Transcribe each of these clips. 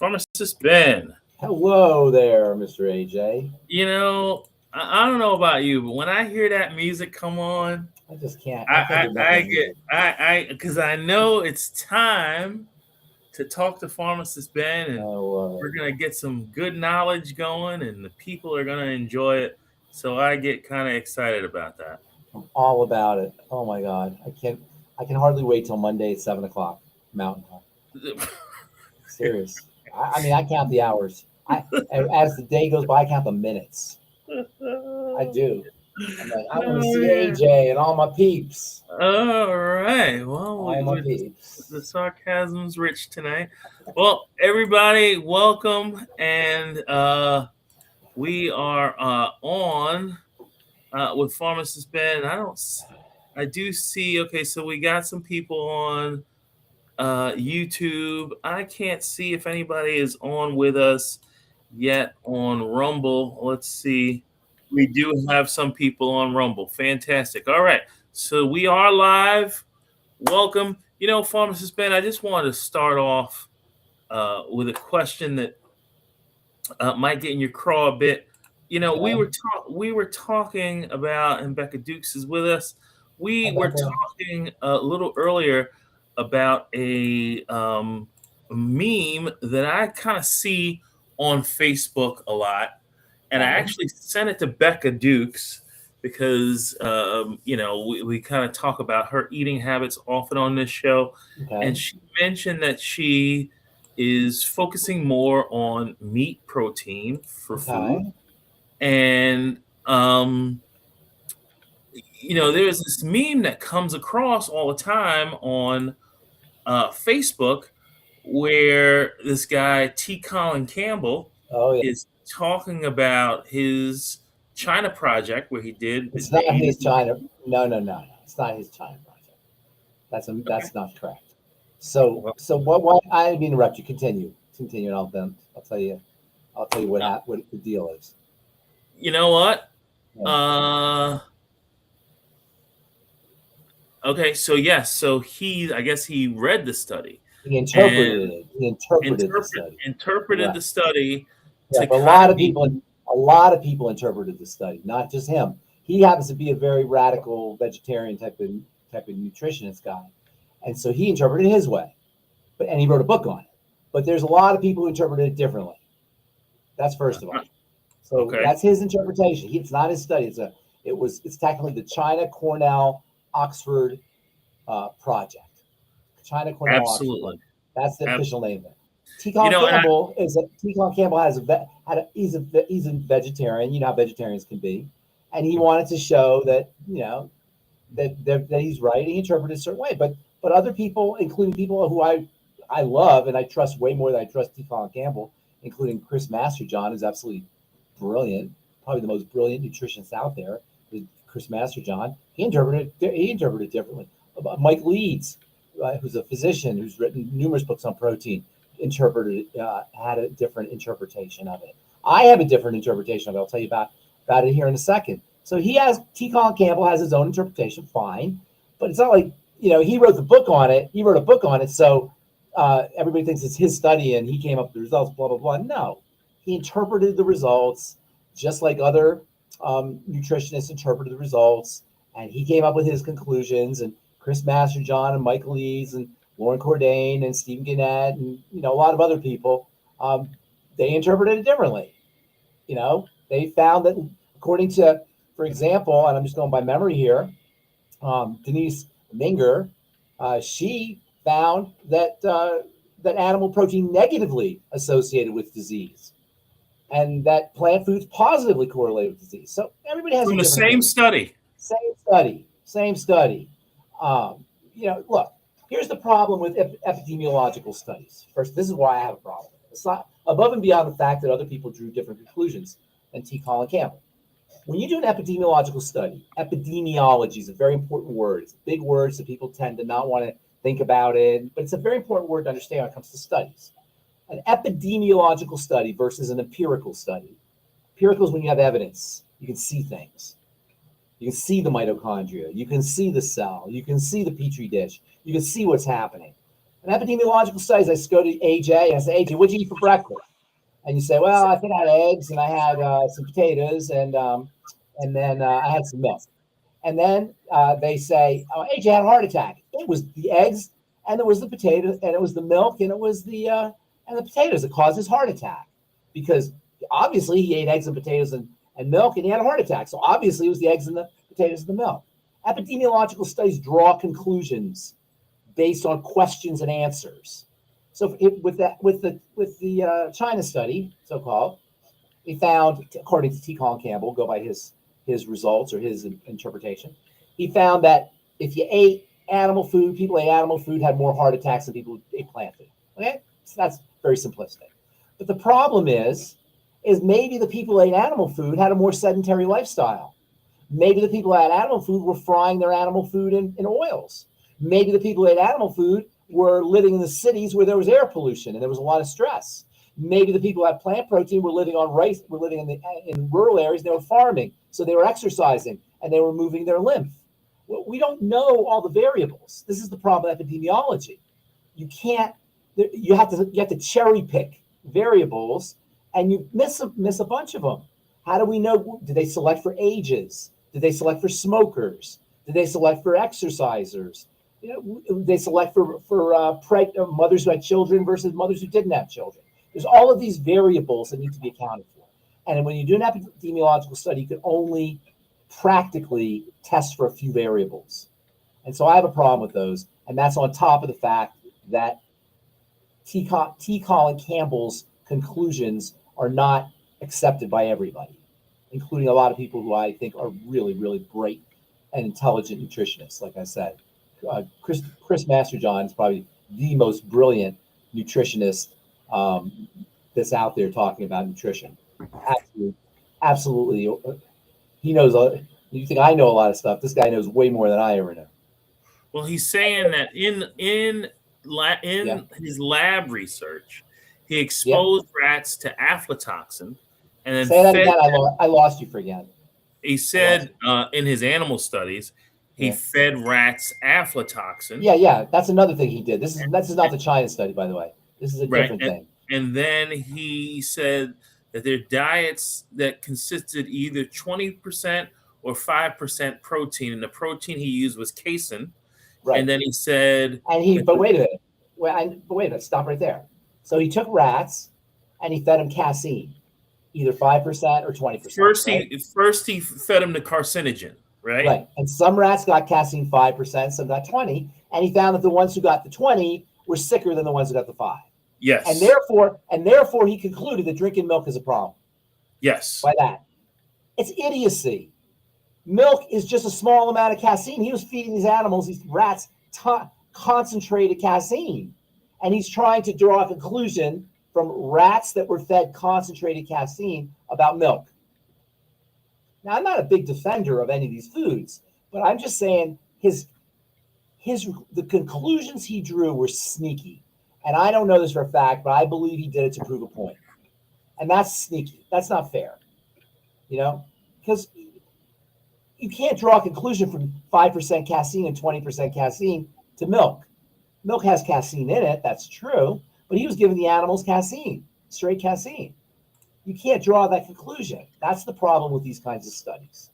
Pharmacist Ben. Hello there, Mr. AJ. You know, I don't know about you, but when I hear that music come on, I just can't. because I know it's time to talk to Pharmacist Ben, and we're gonna get some good knowledge going, and the people are gonna enjoy it. So I get kind of excited about that. I'm all about it. Oh my God, I can hardly wait till Monday at 7:00 Mountain Time. Serious. I mean, I count the hours. As the day goes by, I count the minutes. I do. I'm like, I want to see AJ and all my peeps. All right. Well, the sarcasm's rich tonight. Well, everybody, welcome, and we are on with Pharmacist Ben. I do see. Okay, so we got some people on YouTube. I can't see if anybody is on with us yet on Rumble. Let's see. We do have some people on Rumble. Fantastic. All right. So we are live. Welcome. You know, Pharmacist Ben, I just wanted to start off with a question that might get in your craw a bit. You know, we were talking about, and Becca Dukes is with us. We were talking a little earlier about a meme that I kind of see on Facebook a lot. And I actually sent it to Becca Dukes because, you know, we kind of talk about her eating habits often on this show. Okay. And she mentioned that she is focusing more on meat protein for food. And, you know, there's this meme that comes across all the time on Facebook where this guy, T. Colin Campbell, is talking about his China project where he did. It's not his China. No. It's not his China project. That's not correct. So what? I didn't interrupt you. Continue. And I'll tell you what the deal is. You know what? Yeah. Okay. So yes. So I guess he read the study. He interpreted it. He interpreted the study. Yeah, but a lot of people interpreted the study, not just him. He happens to be a very radical vegetarian type of nutritionist guy, and so he interpreted it his way. And he wrote a book on it. But there's a lot of people who interpreted it differently. That's first of all. So that's his interpretation. It's not his study. It's technically the China Cornell Oxford project. China Cornell Oxford. That's the official name of it. T. Colin Campbell he's a vegetarian. You know how vegetarians can be, and he wanted to show that that he's right. He interpreted it a certain way, but other people, including people who I love and I trust way more than I trust T. Colin Campbell, including Chris Masterjohn, who's absolutely brilliant, probably the most brilliant nutritionist out there. Chris Masterjohn, he interpreted it differently. Mike Leeds, who's a physician who's written numerous books on protein, had a different interpretation of it. I have a different interpretation of it. I'll tell you about it here in a second. So T. Colin Campbell has his own interpretation, fine, but it's not like he wrote the book on it. He wrote a book on it, so everybody thinks it's his study and he came up with the results. Blah blah blah. No, he interpreted the results just like other nutritionists interpreted the results, and he came up with his conclusions. And Chris Masterjohn and Mike Lees and Lauren Cordain and Stephen Gannett and a lot of other people, they interpreted it differently. They found that according to, for example, and I'm just going by memory here, Denise Minger, she found that animal protein negatively associated with disease, and that plant foods positively correlated with disease. So everybody has the same study. Same study. Look, here's the problem with epidemiological studies. First, this is why I have a problem. It's not above and beyond the fact that other people drew different conclusions than T. Colin Campbell. When you do an epidemiological study, epidemiology is a very important word. It's a big word, so people tend to not want to think about it, but it's a very important word to understand when it comes to studies. An epidemiological study versus an empirical study. Empirical is when you have evidence. You can see things. You can see the mitochondria. You can see the cell. You can see the petri dish. You can see what's happening. In epidemiological studies, I go to AJ and I say, AJ, what'd you eat for breakfast? And you say, well, I think I had eggs and I had some potatoes and then I had some milk. And then they say, oh, AJ had a heart attack. It was the eggs and it was the potatoes and it was the milk and it was the potatoes that caused his heart attack. Because obviously he ate eggs and potatoes and milk and he had a heart attack. So obviously it was the eggs and the potatoes and the milk. Epidemiological studies draw conclusions based on questions and answers. So with the China study, so-called, we found, according to T. Colin Campbell, go by his results or his interpretation, he found that if you ate animal food, people ate animal food had more heart attacks than people who ate plant food. Okay, so that's very simplistic. But the problem is maybe the people who ate animal food had a more sedentary lifestyle. Maybe the people who had animal food were frying their animal food in oils. Maybe the people who ate animal food were living in the cities where there was air pollution and there was a lot of stress. Maybe the people who had plant protein were living on rice, were living in rural areas, they were farming, so they were exercising and they were moving their lymph. Well, we don't know all the variables. This is the problem with epidemiology. You have to cherry pick variables and you miss a bunch of them. How do we know? Did they select for ages? Did they select for smokers? Did they select for exercisers? They select for mothers who had children versus mothers who didn't have children. There's all of these variables that need to be accounted for. And when you do an epidemiological study, you can only practically test for a few variables. And so I have a problem with those. And that's on top of the fact that T. Colin Campbell's conclusions are not accepted by everybody, including a lot of people who I think are really, really great and intelligent nutritionists. Like I said, Chris Masterjohn is probably the most brilliant nutritionist that's out there talking about nutrition. Absolutely. He knows. You think I know a lot of stuff? This guy knows way more than I ever know. Well, he's saying that in his lab research, he exposed rats to aflatoxin, and then say that again. I lost you for again. He said in his animal studies, he fed rats aflatoxin. Yeah. That's another thing he did. This is not the China study, by the way. This is a different thing. And then he said that their diets that consisted either 20% or 5% protein, and the protein he used was casein. Right. And then he said, but wait a minute, stop right there. So he took rats and he fed them casein, either 5% or 20%. First he fed them the carcinogen, right? Right. And some rats got casein 5%, some got 20%, and he found that the ones who got the 20 were sicker than the ones who got the 5. Yes. And therefore he concluded that drinking milk is a problem. Yes. By that. It's idiocy. Milk is just a small amount of casein. He was feeding these animals, these rats, concentrated casein. And he's trying to draw a conclusion from rats that were fed concentrated casein about milk. Now, I'm not a big defender of any of these foods, but I'm just saying the conclusions he drew were sneaky. And I don't know this for a fact, but I believe he did it to prove a point. And that's sneaky. That's not fair. Because you can't draw a conclusion from 5% casein and 20% casein to milk. Milk has casein in it, that's true, but he was giving the animals casein, straight casein. You can't draw that conclusion. That's the problem with these kinds of studies.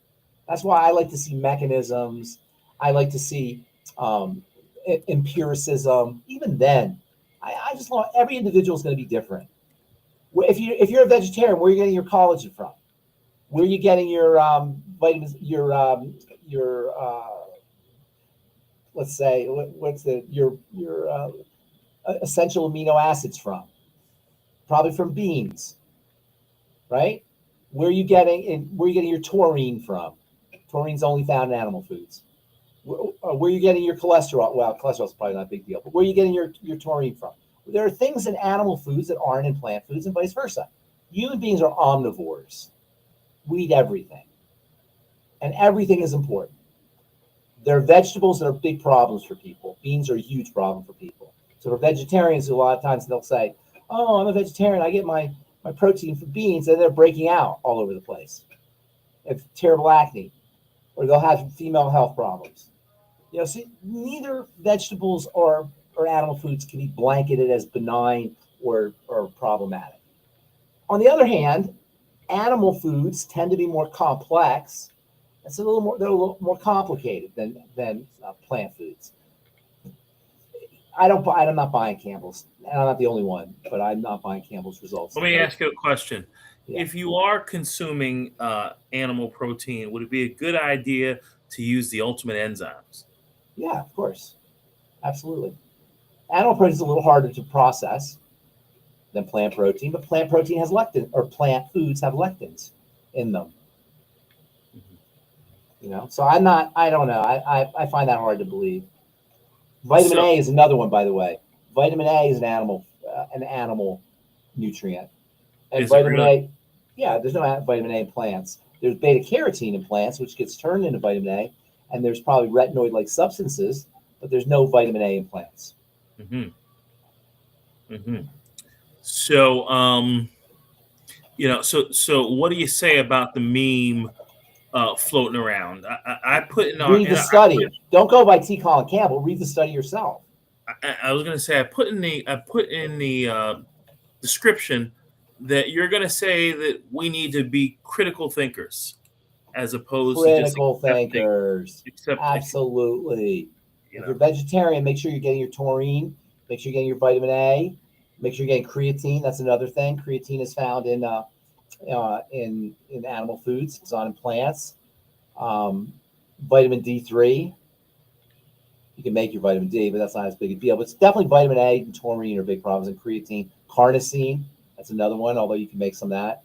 That's why I like to see mechanisms. I like to see empiricism. Even then, I just want every individual is going to be different. If you're a vegetarian, where are you getting your collagen from? Where are you getting your vitamins? Let's say your essential amino acids from? Probably from beans, right? Where are you getting your taurine from? Taurine's only found in animal foods. Where are you getting your cholesterol? Well, cholesterol's probably not a big deal, but where are you getting your taurine from? There are things in animal foods that aren't in plant foods and vice versa. Human beings are omnivores. We eat everything. And everything is important. There are vegetables that are big problems for people. Beans are a huge problem for people. So for vegetarians, a lot of times they'll say, oh, I'm a vegetarian. I get my protein from beans, and they're breaking out all over the place. They have terrible acne, or they'll have female health problems. See, neither vegetables or or animal foods can be blanketed as benign or problematic. On the other hand, animal foods tend to be more complex. They're a little more complicated than plant foods. I'm not buying Campbell's, and I'm not the only one, but I'm not buying Campbell's results. Let me ask you a question. Yeah. If you are consuming animal protein, would it be a good idea to use the ultimate enzymes? Yeah, of course. Absolutely. Animal protein is a little harder to process than plant protein, but plant protein has lectin, or plant foods have lectins in them. You know, so I don't know. I find that hard to believe. Vitamin A is another one, by the way. Vitamin A is an animal nutrient. And vitamin A, yeah, there's no vitamin A in plants. There's beta carotene in plants, which gets turned into vitamin A, and there's probably retinoid-like substances, but there's no vitamin A in plants. So, you know, so what do you say about the meme floating around? I put in read the study. Don't go by T. Colin Campbell. Read the study yourself. I was going to say I put in the description that you're going to say that we need to be critical thinkers as opposed to just thinkers. Absolutely. If you're vegetarian, make sure you're getting your taurine. Make sure you're getting your vitamin A. Make sure you're getting creatine. That's another thing. Creatine is found in animal foods. It's not in plants. Vitamin D3. You can make your vitamin D, but that's not as big a deal. But it's definitely vitamin A and taurine are big problems, and creatine. Carnosine, that's another one, although you can make some of that.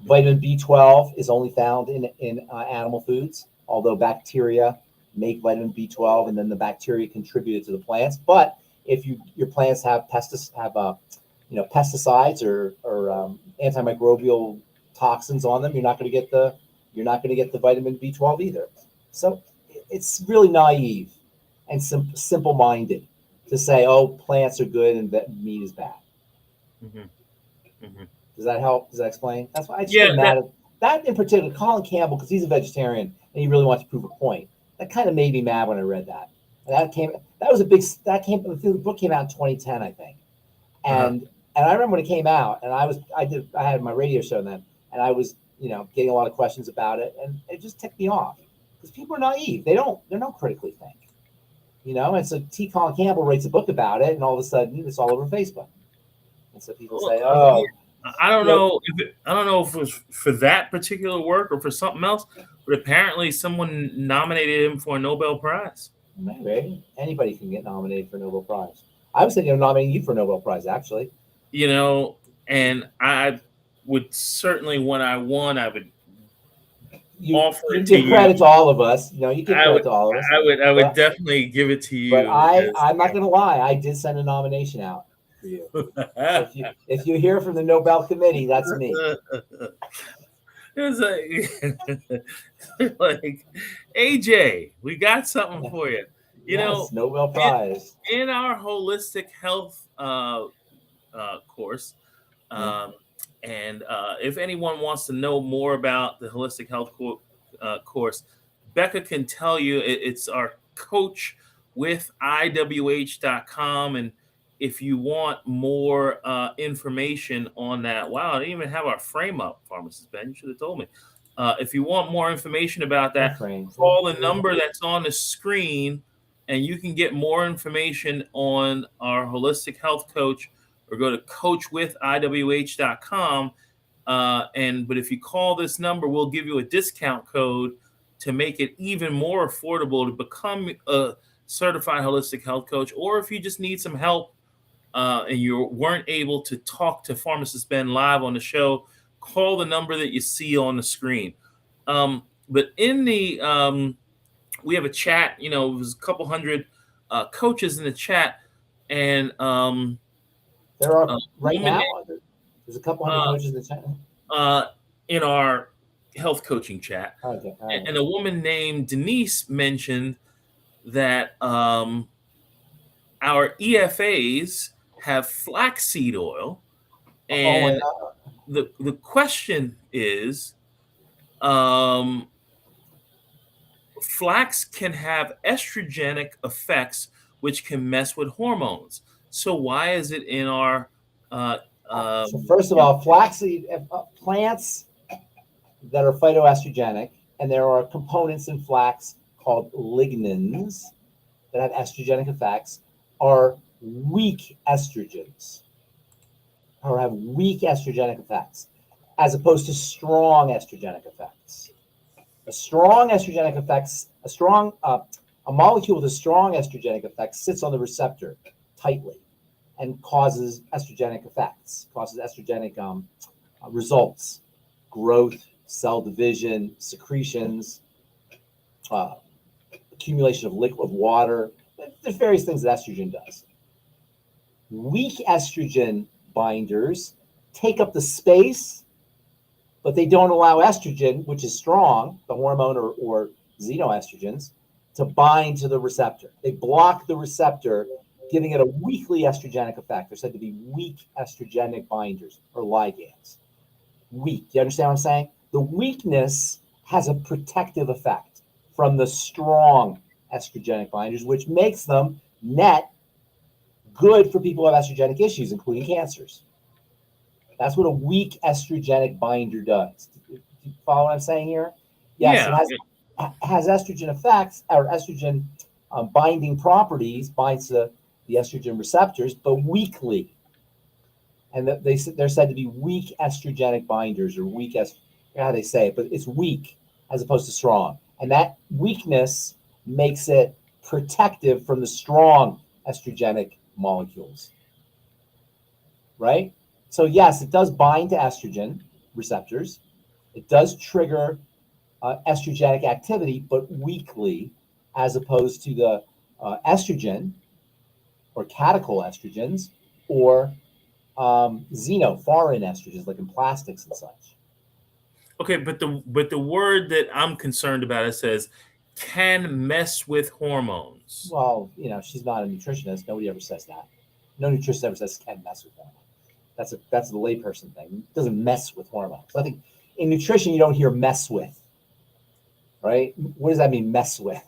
Vitamin B12 is only found in animal foods, although bacteria make vitamin B12, and then the bacteria contribute it to the plants. But if your plants have pesticides or antimicrobial toxins on them, you're not going to get the vitamin B12 either. So it's really naive and simple-minded to say, oh, plants are good and meat is bad. Does that help? Does that explain? That's why I just get mad at that in particular. Colin Campbell, because he's a vegetarian and he really wants to prove a point. That kind of made me mad when I read that. And the book came out in 2010, I think. And I remember when it came out, and I had my radio show then, and I was, getting a lot of questions about it, and it just ticked me off because people are naive. They don't critically think, and so T. Colin Campbell writes a book about it, and all of a sudden it's all over Facebook. And so people say, oh, I don't know if it was for that particular work or for something else, but apparently someone nominated him for a Nobel Prize. Maybe anybody can get nominated for a Nobel Prize. I was thinking of nominating you for a Nobel Prize, actually. And I would certainly, when I won, I would offer it to you. Give credit to all of us. You give credit to all of us. I would definitely give it to you. But I'm not going to lie. I did send a nomination out for you. So if you hear from the Nobel Committee, that's me. It was like AJ, we got something for you. Nobel Prize in our holistic health course. And if anyone wants to know more about the holistic health course, Becca can tell you. It's our coach with IWH.com. And if you want more information on that, wow, I didn't even have our frame up, Pharmacist Ben. You should have told me. If you want more information about that, call the number that's on the screen, and you can get more information on our holistic health coach, or go to coachwithiwh.com. But if you call this number, we'll give you a discount code to make it even more affordable to become a certified holistic health coach. Or if you just need some help and you weren't able to talk to Pharmacist Ben live on the show, call the number that you see on the screen. But in the we have a chat. There's a couple hundred coaches in the chat, and there are right now. There's a couple hundred coaches in the chat. In our health coaching chat. Okay. Right. And a woman named Denise mentioned that our EFAs have flaxseed oil, and the question is, flax can have estrogenic effects which can mess with hormones. So why is it in our so first of all, flaxseed plants that are phytoestrogenic, and there are components in flax called lignans that have estrogenic effects, are weak estrogens or have weak estrogenic effects as opposed to strong estrogenic effects. A strong estrogenic effects, a molecule with a strong estrogenic effect sits on the receptor tightly and causes estrogenic effects, causes estrogenic results, growth, cell division, secretions, accumulation of liquid water. There's various things that estrogen does. Weak estrogen binders take up the space, but they don't allow estrogen, which is strong, the hormone or xenoestrogens, to bind to the receptor. They block the receptor, giving it a weakly estrogenic effect. They're said to be weak estrogenic binders or ligands. Weak. You understand what I'm saying? The weakness has a protective effect from the strong estrogenic binders, which makes them net good for people who have estrogenic issues, including cancers. That's what a weak estrogenic binder does. Do you follow what I'm saying here? Yes, it has estrogen effects or estrogen binding properties, binds to the estrogen receptors, but weakly. And they're said to be weak estrogenic binders or weak how they say it, but it's weak as opposed to strong. And that weakness makes it protective from the strong estrogenic molecules, right? So yes, it does bind to estrogen receptors. It does trigger estrogenic activity, but weakly, as opposed to the estrogen or catechol estrogens or foreign estrogens, like in plastics and such. Okay, but the word that I'm concerned about, it says can mess with hormones. Well, she's not a nutritionist. Nobody ever says that. No nutritionist ever says can mess with hormones. That's the layperson thing. It doesn't mess with hormones. I think in nutrition you don't hear mess with, right? What does that mean, mess with?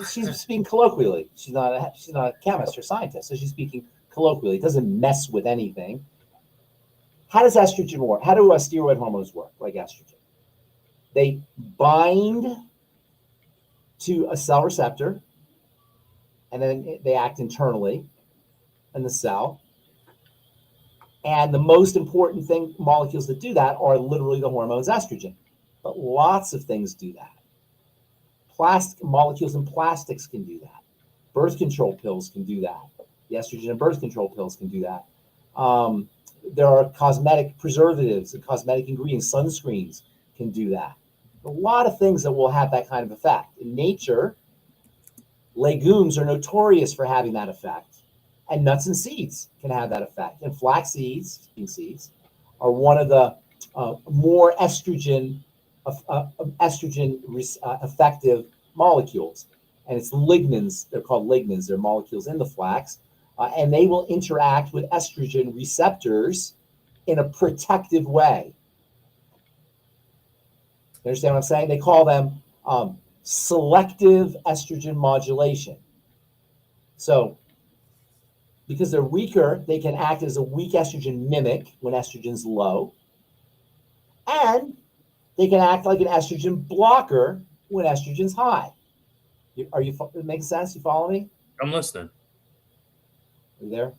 She's speaking colloquially. She's not a chemist or scientist, so she's speaking colloquially. It doesn't mess with anything. How does estrogen work? How do steroid hormones work, like estrogen? They bind to a cell receptor, and then they act internally in the cell. And the most important molecules that do that are literally the hormones estrogen. But lots of things do that. Molecules in plastics can do that. Birth control pills can do that. The estrogen in birth control pills can do that. There are cosmetic preservatives and cosmetic ingredients, sunscreens can do that. A lot of things that will have that kind of effect. In nature, legumes are notorious for having that effect. And nuts and seeds can have that effect. And flax seeds, are one of the more estrogen effective molecules. And it's lignans. They're called lignans. They're molecules in the flax. And they will interact with estrogen receptors in a protective way. You understand what I'm saying? They call them selective estrogen modulation. So, because they're weaker, they can act as a weak estrogen mimic when estrogen's low. And they can act like an estrogen blocker when estrogen's high. It makes sense? You follow me? I'm listening. Are you there?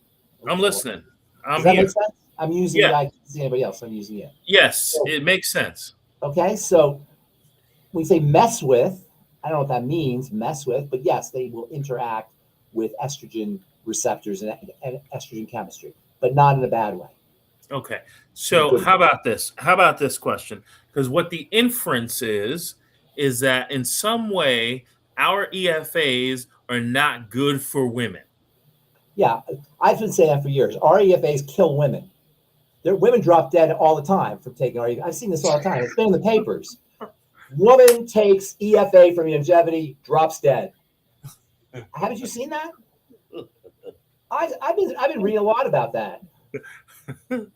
I'm listening. Does that make sense? I'm using it. I can't see anybody else. I'm using it. Yes, so, it makes sense. Okay, so when we say mess with, I don't know what that means, mess with, but yes, they will interact with estrogen receptors and estrogen chemistry, but not in a bad way. Okay, so how about this? How about this question? Because what the inference is that in some way our EFAs are not good for women. Yeah, I've been saying that for years. Our EFAs kill women. Women drop dead all the time from taking EFA. I've seen this all the time. It's been in the papers. Woman takes EFA for longevity, drops dead. Haven't you seen that? I've been reading a lot about that. I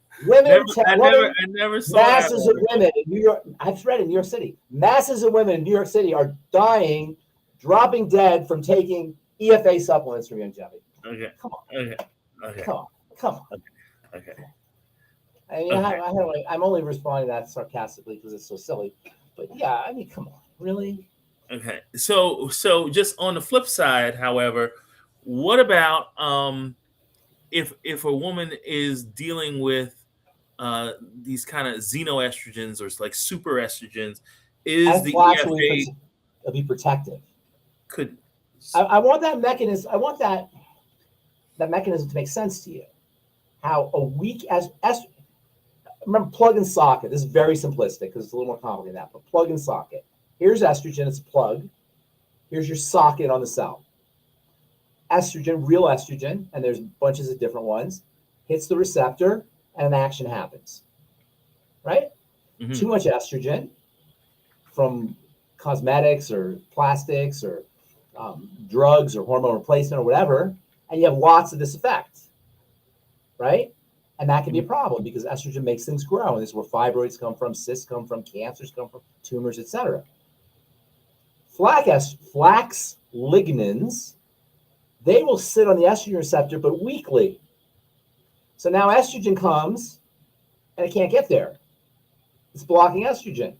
never saw masses of women in New York. I've read in New York City. Masses of women in New York City are dying, dropping dead from taking EFA supplements from Longevity. Okay. Come on. Okay. Come on. Okay. I mean, I'm only responding to that sarcastically because it's so silly. But yeah, I mean, come on, really? Okay. So just on the flip side, however, what about if a woman is dealing with these kind of xenoestrogens or like super estrogens, is And the flax EFA will be protective. could I want that mechanism. I want that mechanism to make sense to you. How a weak remember plug and socket. This is very simplistic because it's a little more complicated than that. But plug and socket. Here's estrogen. It's a plug. Here's your socket on the cell. Estrogen, real estrogen, and there's bunches of different ones, hits the receptor and an action happens. Right? Mm-hmm. Too much estrogen from cosmetics or plastics or drugs or hormone replacement or whatever, and you have lots of this effect. Right? And that can be a problem because estrogen makes things grow. And this is where fibroids come from, cysts come from, cancers come from, tumors, etc. Flax lignans, they will sit on the estrogen receptor, but weakly. So now estrogen comes and it can't get there. It's blocking estrogen.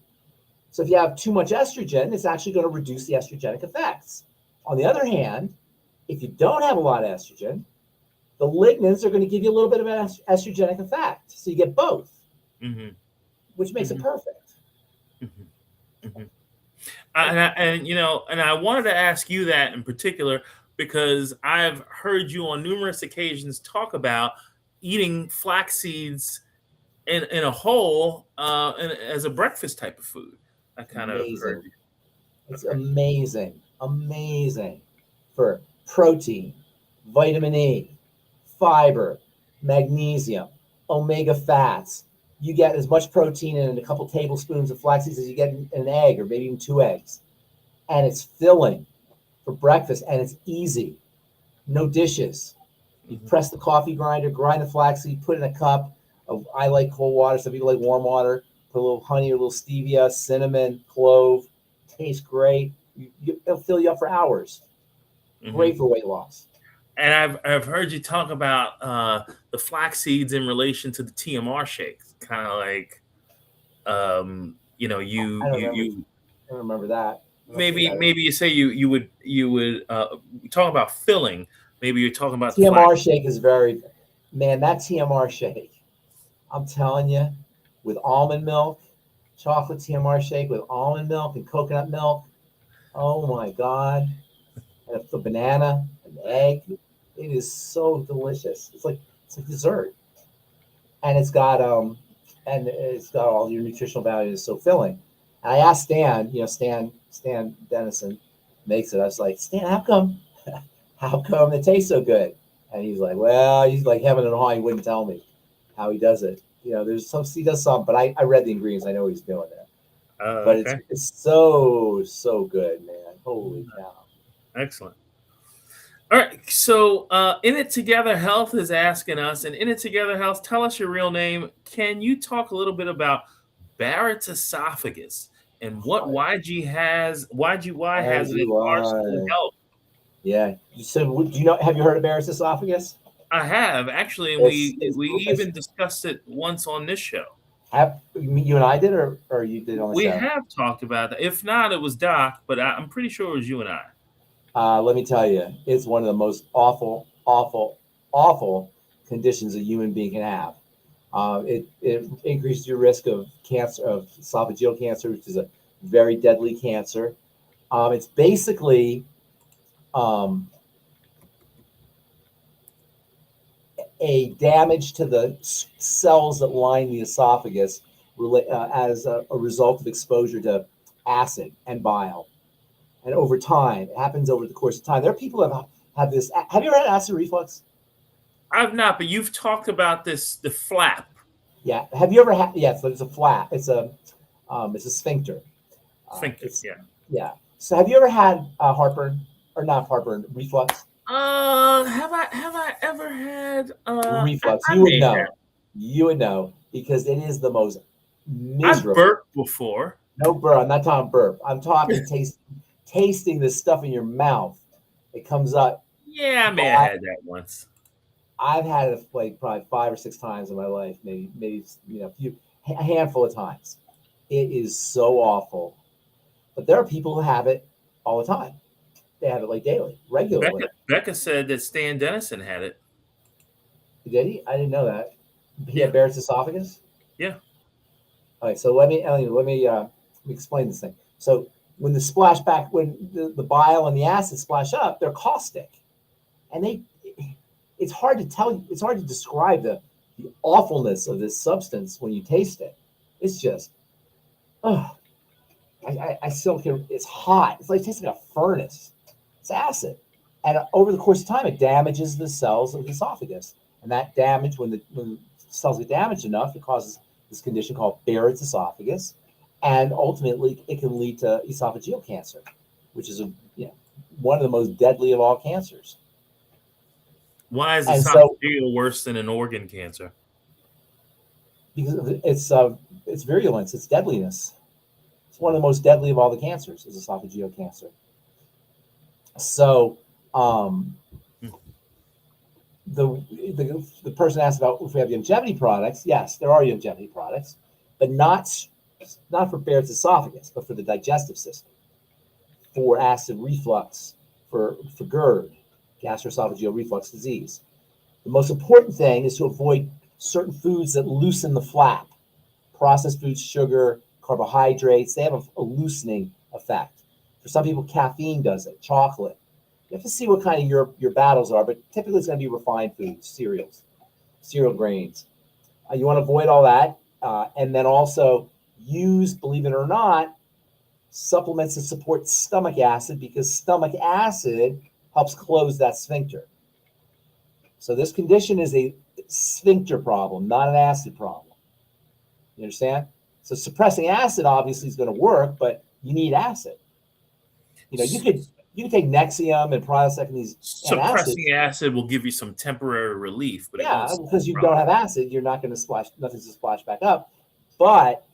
So if you have too much estrogen, it's actually going to reduce the estrogenic effects. On the other hand, if you don't have a lot of estrogen, the lignans are going to give you a little bit of an estrogenic effect. So you get both, which makes it perfect. And I wanted to ask you that in particular because I've heard you on numerous occasions talk about eating flax seeds in a whole as a breakfast type of food. I kind of heard you. It's amazing for protein, vitamin E, fiber, magnesium, omega fats. You get as much protein in a couple tablespoons of flax seeds as you get in an egg or maybe even 2 eggs. And it's filling for breakfast and it's easy. No dishes. You press the coffee grinder, grind the flax seed, put it in a cup. I like cold water. Some people like warm water. Put a little honey, a little stevia, cinnamon, clove. Tastes great. It'll fill you up for hours. Great for weight loss. And I've heard you talk about the flax seeds in relation to the TMR shakes, kind of like, I don't remember that. Maybe you say you would talk about filling. Maybe you're talking about TMR shake is that TMR shake. I'm telling you, with almond milk, chocolate TMR shake with almond milk and coconut milk. Oh my God! And a banana, an egg. It is so delicious. It's like dessert, and it's got all your nutritional value. It's so filling. And I asked Stan, Stan Dennison makes it. I was like, Stan, how come it tastes so good? And he's like, well, he's like heaven and hell. He wouldn't tell me how he does it. He does some, but I read the ingredients. I know what he's doing there. But okay. It's so good, man. Holy cow! Excellent. All right, so In It Together Health is asking us, and In It Together Health, tell us your real name. Can you talk a little bit about Barrett's esophagus and what YGY has in regards to health? Yeah. So, have you heard of Barrett's esophagus? I have actually, and we even discussed it once on this show. You and I did, or you did on the show? We have talked about that. If not, it was Doc, but I'm pretty sure it was you and I. Let me tell you, it's one of the most awful conditions a human being can have. It increases your risk of cancer, of esophageal cancer, which is a very deadly cancer. It's basically a damage to the cells that line the esophagus as a result of exposure to acid and bile. And over time, it happens over the course of time. There are people that have this. Have you ever had acid reflux? I've not, but you've talked about the flap. Yeah. Have you ever had? Yeah. So it's a flap. It's a sphincter. Sphincter. Yeah. So have you ever had reflux? Have I ever had reflux? You would know because it is the most miserable. I've burped before. No burp. I'm not talking burp. I'm talking tasting this stuff in your mouth. It comes up. Yeah, I may have had that once. I've had it like probably 5 or 6 times in my life, maybe a handful of times. It is so awful. But there are people who have it all the time. They have it like daily, regularly. Becca said that Stan Dennison had it. Did he? I didn't know that. He had Barrett's esophagus? Yeah. All right, so let me explain this thing. So when the splashback, when the bile and the acid splash up, they're caustic. And it's hard to tell you, it's hard to describe the awfulness of this substance when you taste it. It's just, I still can, it's hot. It's like, it tastes like a furnace. It's acid. And over the course of time, it damages the cells of the esophagus. And that damage, when the cells get damaged enough, it causes this condition called Barrett's esophagus. And ultimately, it can lead to esophageal cancer, which is one of the most deadly of all cancers. Why is esophageal worse than an organ cancer? Because it's virulence, it's deadliness. It's one of the most deadly of all the cancers, is esophageal cancer. So the person asked about if we have longevity products. Yes, there are longevity products, but not for Barrett's esophagus, but for the digestive system, for acid reflux, for GERD, gastroesophageal reflux disease. The most important thing is to avoid certain foods that loosen the flap. Processed foods, sugar, carbohydrates, they have a loosening effect. For some people, caffeine does it, chocolate. You have to see what kind of your battles are, but typically it's going to be refined foods, cereal grains. You want to avoid all that. And then also use, believe it or not, supplements that support stomach acid, because stomach acid helps close that sphincter. So this condition is a sphincter problem, not an acid problem. You understand? So suppressing acid obviously is going to work, but you need acid. You can take Nexium and Prilosec and these suppressing acid will give you some temporary relief, but because you don't have acid, you're not going to nothing's to splash back up. But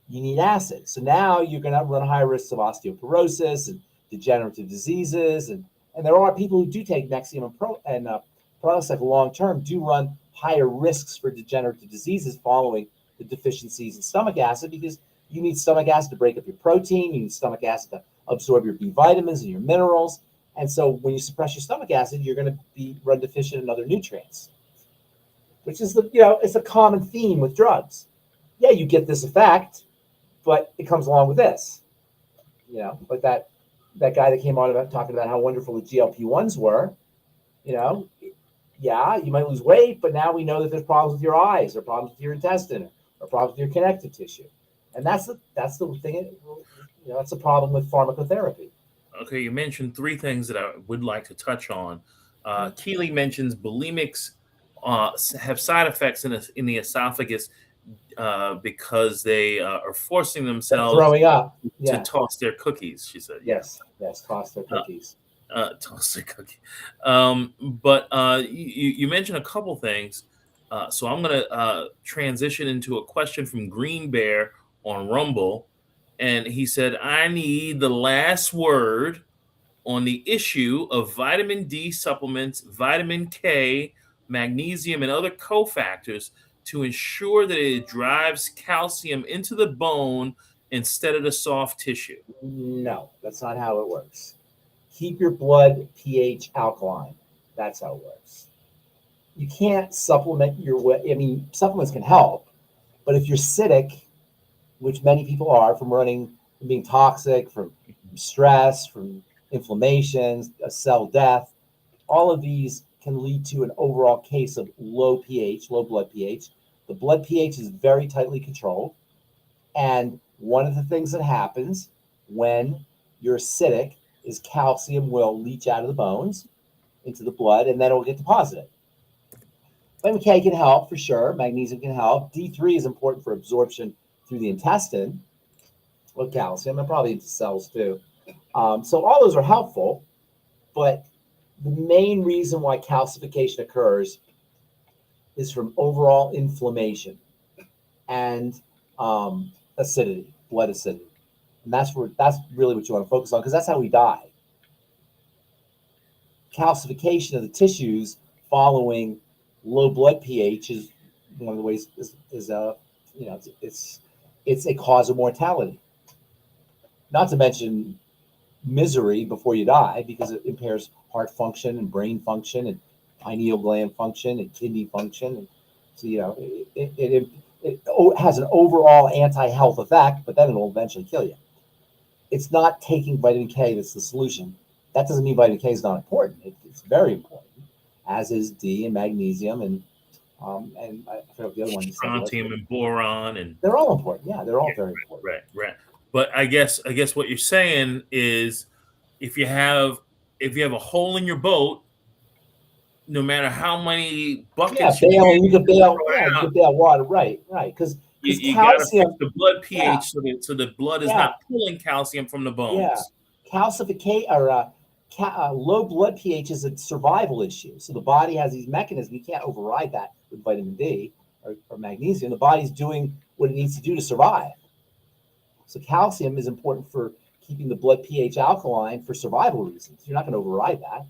you need acid. So now you're going to run high risks of osteoporosis and degenerative diseases, and there are people who do take Nexium and Prilosec long term do run higher risks for degenerative diseases following the deficiencies in stomach acid, because you need stomach acid to break up your protein, you need stomach acid to absorb your B vitamins and your minerals. And so when you suppress your stomach acid, you're going to run deficient in other nutrients, which is it's a common theme with drugs. Yeah, you get this effect, but it comes along with this. Like that guy that came on about talking about how wonderful the GLP-1s were. Yeah, you might lose weight, but now we know that there's problems with your eyes, or problems with your intestine, or problems with your connective tissue. And that's the thing. That's a problem with pharmacotherapy. Okay, you mentioned 3 things that I would like to touch on. Keely mentions bulimics have side effects in the esophagus because they are forcing themselves throwing up to toss their cookies. She said, "Yes, toss their cookies." Toss their cookie. But you mentioned a couple things, so I'm going to transition into a question from Green Bear on Rumble. And he said, I need the last word on the issue of vitamin D supplements, vitamin K, magnesium, and other cofactors to ensure that it drives calcium into the bone instead of the soft tissue. No, that's not how it works. Keep your blood pH alkaline. That's how it works. You can't supplement supplements can help, but if you're acidic, which many people are, from being toxic, from stress, from inflammations, cell death, all of these can lead to an overall case of low blood pH. The blood pH is very tightly controlled. And one of the things that happens when you're acidic is calcium will leach out of the bones into the blood, and then it will get deposited. Vitamin K can help for sure. Magnesium can help. D3 is important for absorption through the intestine with calcium, and probably into cells too. So all those are helpful, but the main reason why calcification occurs is from overall inflammation and acidity, blood acidity. And that's really what you want to focus on, because that's how we die. calcification of the tissues following low blood pH is one of the ways it's a cause of mortality. Not to mention misery before you die, because it impairs heart function and brain function and pineal gland function and kidney function. And so, it has an overall anti-health effect, but then it'll eventually kill you. It's not taking vitamin K that's the solution. That doesn't mean vitamin K is not important. It's very important, as is D and magnesium and I forgot the other one. Strontium and boron, and they're all important. Yeah, they're all very important. Right. But I guess what you're saying is, if you have a hole in your boat, no matter how many buckets you can bail water, right? Because you got to fix the blood pH so the blood is not pulling calcium from the bones. Yeah, calcification or low blood pH is a survival issue. So the body has these mechanisms. You can't override that with vitamin D or magnesium. The body's doing what it needs to do to survive. So calcium is important for keeping the blood pH alkaline for survival reasons. You're not going to override that.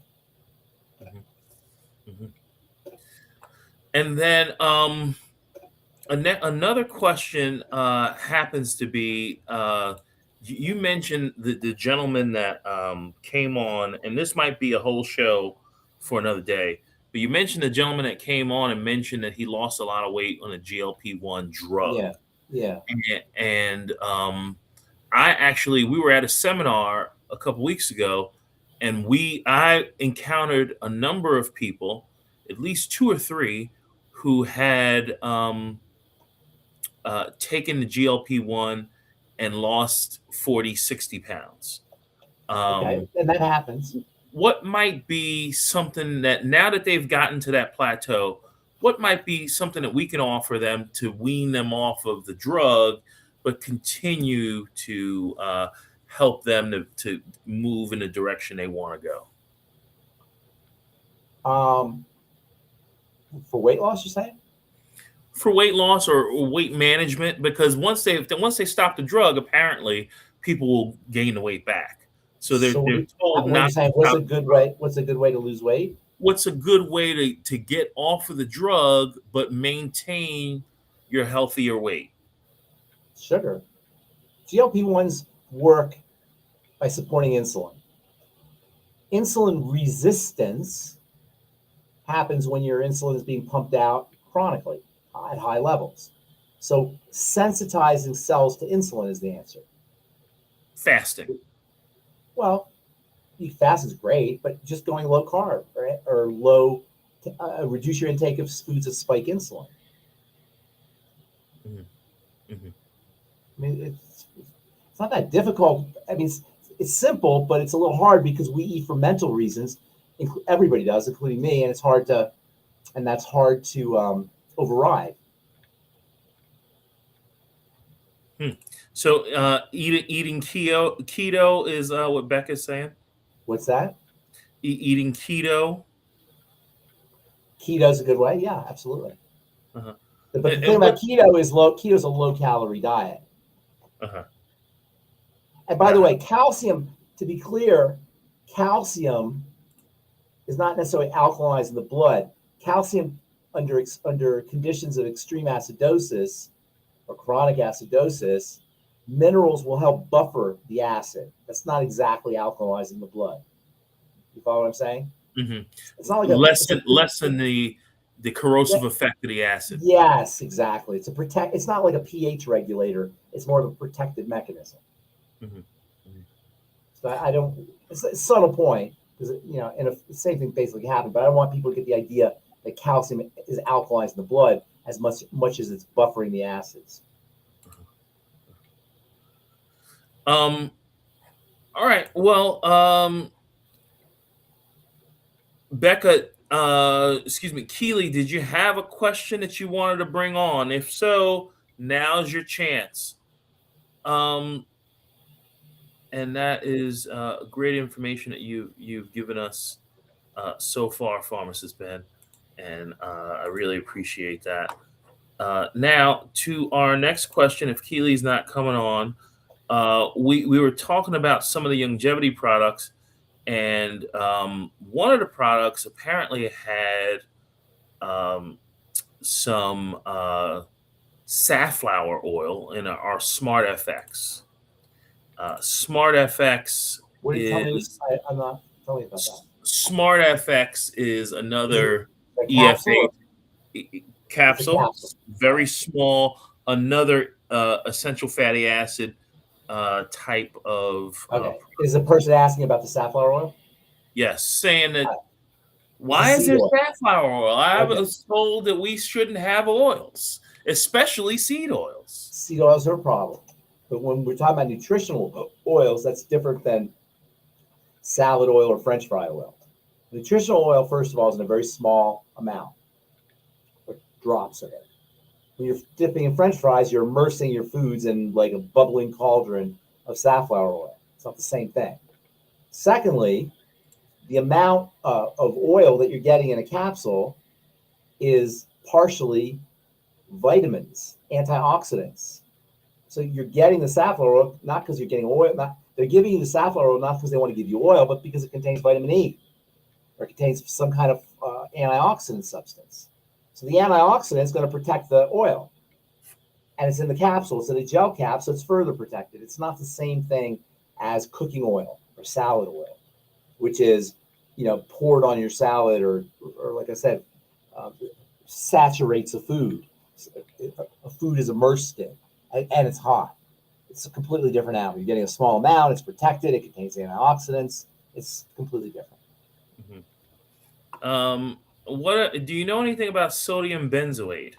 And then another question happens to be, you mentioned the gentleman that came on, and this might be a whole show for another day, but you mentioned the gentleman that came on and mentioned that he lost a lot of weight on a GLP-1 drug. Yeah. And we were at a seminar a couple weeks ago, and I encountered a number of people, at least 2 or 3, who had taken the GLP-1 and lost 40, 60 pounds. And that happens. What might be something that, now that they've gotten to that plateau, what might be something that we can offer them to wean them off of the drug, but continue to help them to move in the direction they want to go? For weight loss, you're saying? For weight loss or weight management, because once they stop the drug, apparently people will gain the weight back. So they're told not. What's a good way? What's a good way to lose weight? What's a good way to get off of the drug but maintain your healthier weight? Sugar. GLP-1s work by supporting insulin. Insulin resistance happens when your insulin is being pumped out chronically at high levels. So sensitizing cells to insulin is the answer. Fasting. Well, fast is great, but just going low carb, right? Or reduce your intake of foods that spike insulin. I mean, it's not that difficult. I mean, it's simple, but it's a little hard because we eat for mental reasons. Everybody does, including me, and that's hard to override. So eating keto is what Becca's saying. What's that? Eating keto. Keto's a good way. Yeah, absolutely. But the thing about keto is keto's a low calorie diet. And by the way, calcium, to be clear, calcium is not necessarily alkalizing the blood. Calcium under conditions of extreme acidosis or chronic acidosis, minerals will help buffer the acid. That's not exactly alkalizing the blood. You follow what I'm saying? It's not like lessen the corrosive effect of the acid. Yes, exactly. It's not like a pH regulator. It's more of a protective mechanism. So it's a subtle point, because and the same thing basically happened, but I don't want people to get the idea that calcium is alkalizing the blood as much as it's buffering the acids. All right. Well, Becca, Keely, did you have a question that you wanted to bring on? If so, now's your chance. And that is great information that you've given us so far, Pharmacist Ben, and I really appreciate that. Now, to our next question, if Keely's not coming on, we were talking about some of the longevity products, and one of the products apparently had some safflower oil in our SmartFX. SmartFX What do you tell me? is I'm not telling you about that. SmartFX is another capsule? Capsule, very small, another essential fatty acid type of. Okay. Is the person asking about the safflower oil? Yes, saying that. Why is there safflower oil? I was told that we shouldn't have oils, especially seed oils. Seed oils are a problem. But when we're talking about nutritional oils, that's different than salad oil or French fry oil. Nutritional oil, first of all, is in a very small amount, like drops of it. When you're dipping in French fries, you're immersing your foods in like a bubbling cauldron of safflower oil. It's not the same thing. Secondly, the amount of oil that you're getting in a capsule is partially vitamins, antioxidants. So you're getting the safflower oil not because you're getting oil. They're giving you the safflower oil not because they want to give you oil, but because it contains vitamin E or it contains some kind of antioxidant substance. So the antioxidant is going to protect the oil, and it's in the capsule. It's in a gel cap, so it's further protected. It's not the same thing as cooking oil or salad oil, which is, poured on your salad or like I said, saturates a food. A food is immersed in, and it's hot. It's a completely different animal. You're getting a small amount. It's protected. It contains antioxidants. It's completely different. Mm-hmm. What do you know anything about sodium benzoate?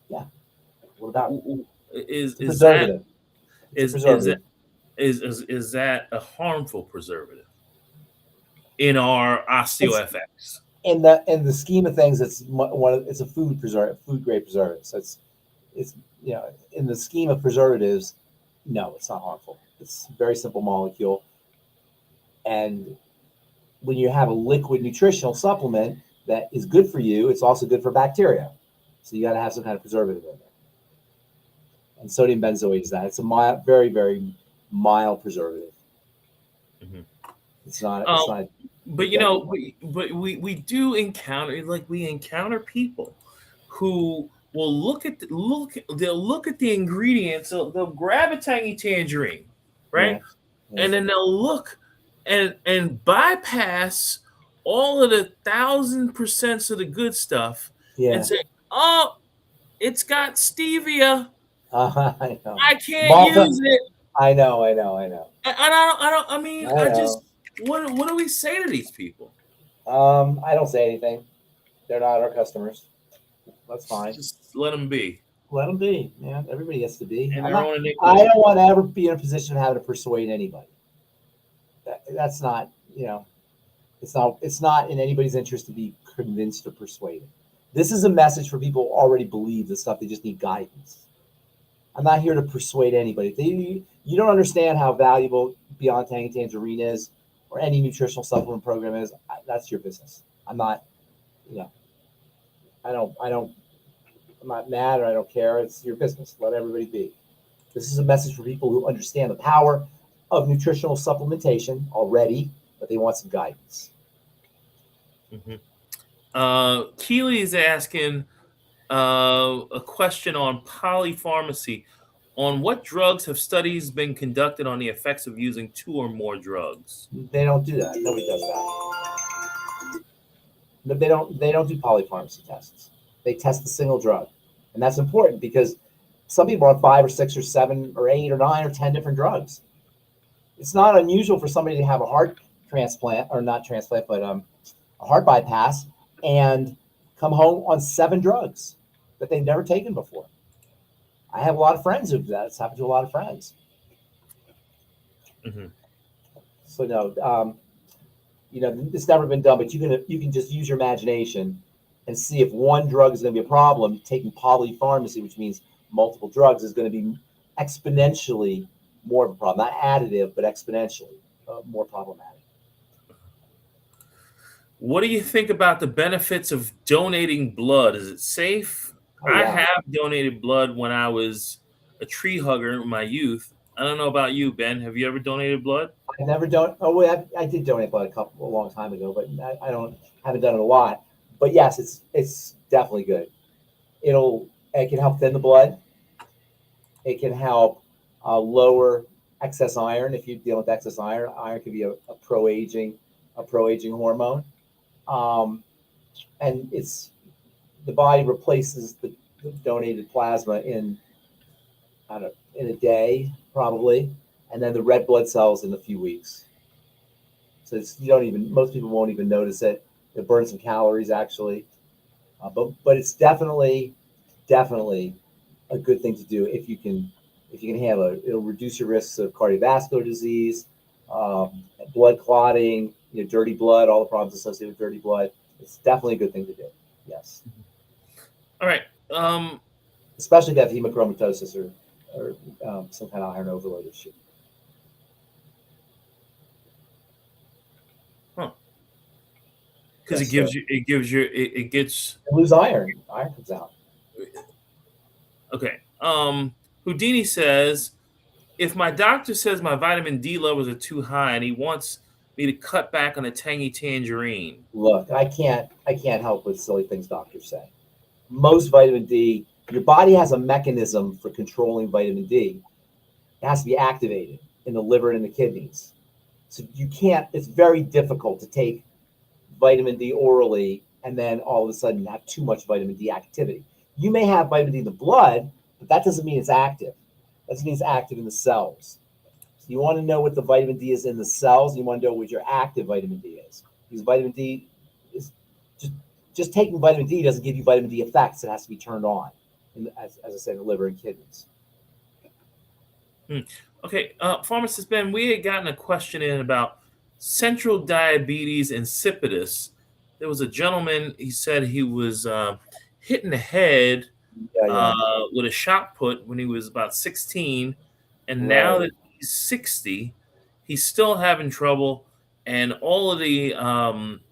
Yeah. What about it? Is that a harmful preservative in our Osteo-fx? In the scheme of things, it's a food grade preservative. So it's in the scheme of preservatives, no, it's not harmful. It's a very simple molecule, and when you have a liquid nutritional supplement that is good for you, it's also good for bacteria. So you got to have some kind of preservative in there. And sodium benzoate is that. It's a very, very mild preservative. Mm-hmm. It's not. But we do encounter people who will look at the ingredients. They'll grab a Tangy tangerine, right? Yeah. And then they'll look and bypass all of the 1,000% of the good stuff and say, "Oh, it's got stevia. I know. I can't use it." I know. What do we say to these people? I don't say anything. They're not our customers. That's fine. Just let them be. Let them be, man. Everybody has to be. I don't want to ever be in a position of having to persuade anybody. That's not, it's not in anybody's interest to be convinced or persuaded. This is a message for people who already believe this stuff. They just need guidance. I'm not here to persuade anybody. You don't understand how valuable Beyond Tangy Tangerine is, or any nutritional supplement program is. That's your business. I'm not, I'm not mad or I don't care. It's your business. Let everybody be. This is a message for people who understand the power of nutritional supplementation already, but they want some guidance. Mm-hmm. Keely is asking a question on polypharmacy. On what drugs have studies been conducted on the effects of using 2 or more drugs? They don't do that. Nobody does that. They don't do polypharmacy tests. They test the single drug, and that's important because some people are on 5 or 6 or 7 or 8 or 9 or 10 different drugs. It's not unusual for somebody to have a heart transplant, or not transplant, but a heart bypass, and come home on 7 drugs that they've never taken before. I have a lot of friends who do that. It's happened to a lot of friends. Mm-hmm. So no, it's never been done, but you can just use your imagination and see if one drug is going to be a problem. Taking polypharmacy, which means multiple drugs, is going to be exponentially more of a problem. Not additive, but exponentially more problematic. What do you think about the benefits of donating blood? Is it safe? I have donated blood when I was a tree hugger in my youth. I don't know about you, Ben. Have you ever donated blood? I never done. Oh, wait, I did donate blood a long time ago, but I haven't done it a lot. But yes, it's definitely good. It can help thin the blood. It can help lower excess iron. If you deal with excess iron, iron can be a pro-aging hormone. And the body replaces the donated plasma in a day probably, and then the red blood cells in a few weeks. So most people won't even notice it. It burns some calories actually, but it's definitely a good thing to do if you can handle it. It'll reduce your risks of cardiovascular disease, blood clotting, dirty blood, all the problems associated with dirty blood. It's definitely a good thing to do. Yes. All right. Especially if you have hemochromatosis or some kind of iron overload issue. Huh. Because it gets lose iron. Iron comes out. Okay. Houdini says, if my doctor says my vitamin D levels are too high and he wants me to cut back on a tangy tangerine. Look, I can't help with silly things doctors say. Most vitamin D, your body has a mechanism for controlling vitamin D. It has to be activated in the liver and in the kidneys. So it's very difficult to take vitamin D orally and then all of a sudden have too much vitamin D activity. You may have vitamin D in the blood, but that doesn't mean it's active. That doesn't mean it's active in the cells. So you want to know what the vitamin D is in the cells. You want to know what your active vitamin D is. Because vitamin D is just taking vitamin D doesn't give you vitamin D effects. It has to be turned on, as I said, in the liver and kidneys. Okay, Pharmacist Ben, we had gotten a question in about central diabetes insipidus. There was a gentleman, he said he was hit in the head with a shot put when he was about 16, and now that he's 60, he's still having trouble, and all of the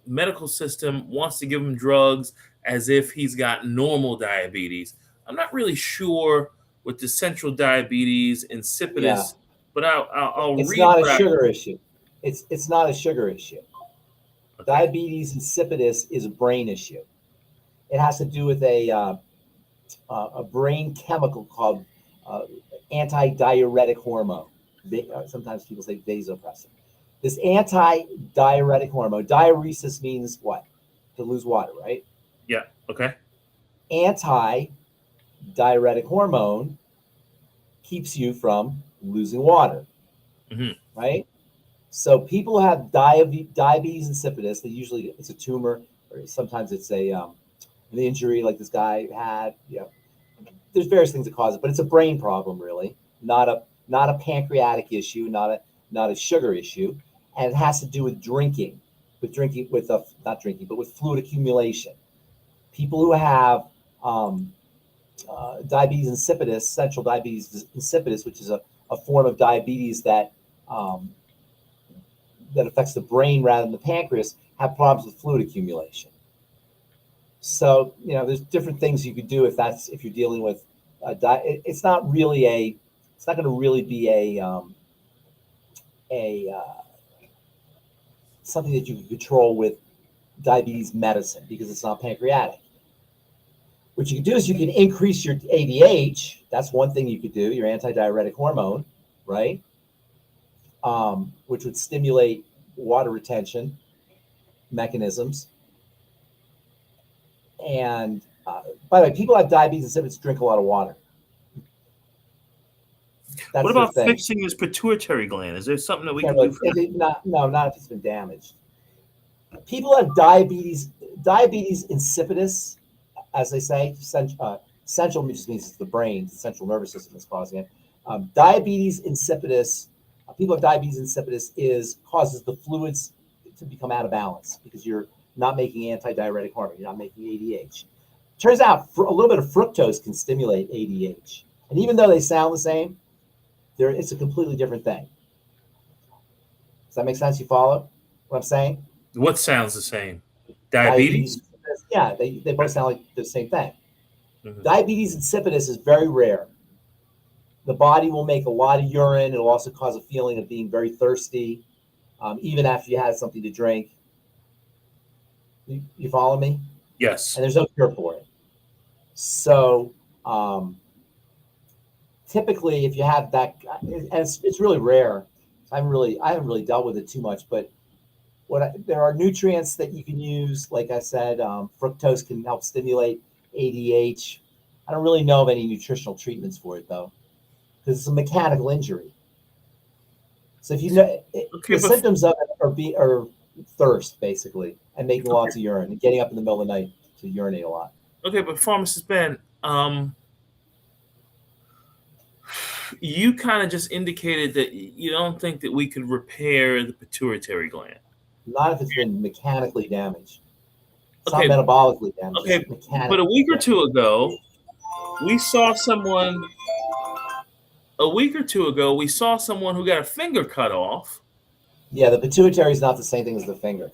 medical system wants to give him drugs as if he's got normal diabetes. I'm not really sure with the central diabetes insipidus, but I'll read. It's not a sugar issue. It's not a sugar issue. Okay. Diabetes insipidus is a brain issue. It has to do with a brain chemical called antidiuretic hormone. Sometimes people say vasopressin. This antidiuretic hormone, diuresis means what? To lose water, right? Yeah. Okay. Antidiuretic hormone keeps you from losing water, right? So people who have diabetes insipidus, it's a tumor, or sometimes it's an injury like this guy had. There's various things that cause it, but it's a brain problem, really, not a pancreatic issue, not a sugar issue, and it has to do with with fluid accumulation. People who have diabetes insipidus, central diabetes insipidus, which is a form of diabetes that affects the brain rather than the pancreas, have problems with fluid accumulation. So there's different things you could do if you're dealing with it's not going to really be something that you can control with diabetes medicine because it's not pancreatic. What you can do is you can increase your ADH. That's one thing you could do, your antidiuretic hormone, right? Which would stimulate water retention mechanisms. And by the way, people who have diabetes insipidus drink a lot of water. What about fixing his pituitary gland? Is there something that we can do for that? Not if it's been damaged. People who have diabetes insipidus, as they say, central just means it's the brain, the central nervous system is causing it. Diabetes insipidus, people with diabetes insipidus causes the fluids to become out of balance because you're not making antidiuretic hormone, you're not making ADH. Turns out a little bit of fructose can stimulate ADH. And even though they sound the same, it's a completely different thing. Does that make sense? You follow what I'm saying? What sounds the same? Diabetes? Yeah, they both sound like the same thing. Diabetes insipidus is very rare. The body will make a lot of urine. It'll also cause a feeling of being very thirsty, even after you had something to drink. You follow me? Yes. And there's no cure for it. So typically, if you have that, and it's really rare. I haven't really dealt with it too much, but there are nutrients that you can use. Like I said, fructose can help stimulate ADH. I don't really know of any nutritional treatments for it though, because it's a mechanical injury. So if you know, the symptoms of it are thirst basically, and making lots of urine, and getting up in the middle of the night to urinate a lot. Okay, but Pharmacist Ben, you kind of just indicated that you don't think that we could repair the pituitary gland. Not if it's been mechanically damaged. It's not metabolically damaged. Okay, but a week or two ago, we saw someone who got a finger cut off. Yeah, the pituitary is not the same thing as the finger.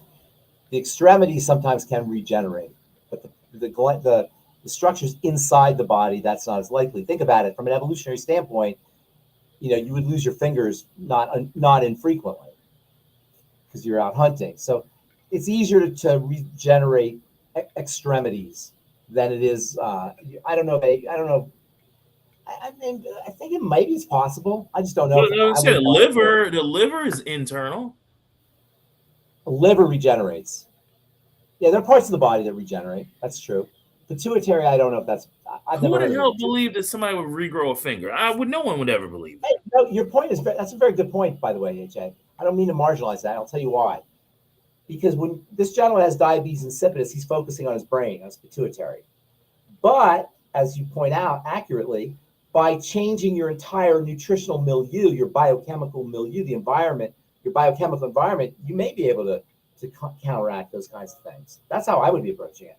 The extremities sometimes can regenerate, but the structures inside the body, that's not as likely. Think about it from an evolutionary standpoint. You would lose your fingers not infrequently because you're out hunting. So it's easier to regenerate extremities than it is. I don't know. I think it might be possible. I just don't know. The liver is internal. The liver regenerates. Yeah, there are parts of the body that regenerate. That's true. Pituitary, I don't know if that's. Who would hell believe that somebody would regrow a finger? No one would ever believe that. Hey, no, your point that's a very good point, by the way, AJ. I don't mean to marginalize that. I'll tell you why. Because when this gentleman has diabetes insipidus, he's focusing on his brain, on his pituitary. But as you point out accurately, by changing your entire nutritional milieu, your biochemical milieu, your biochemical environment, you may be able to counteract those kinds of things. That's how I would be approaching it.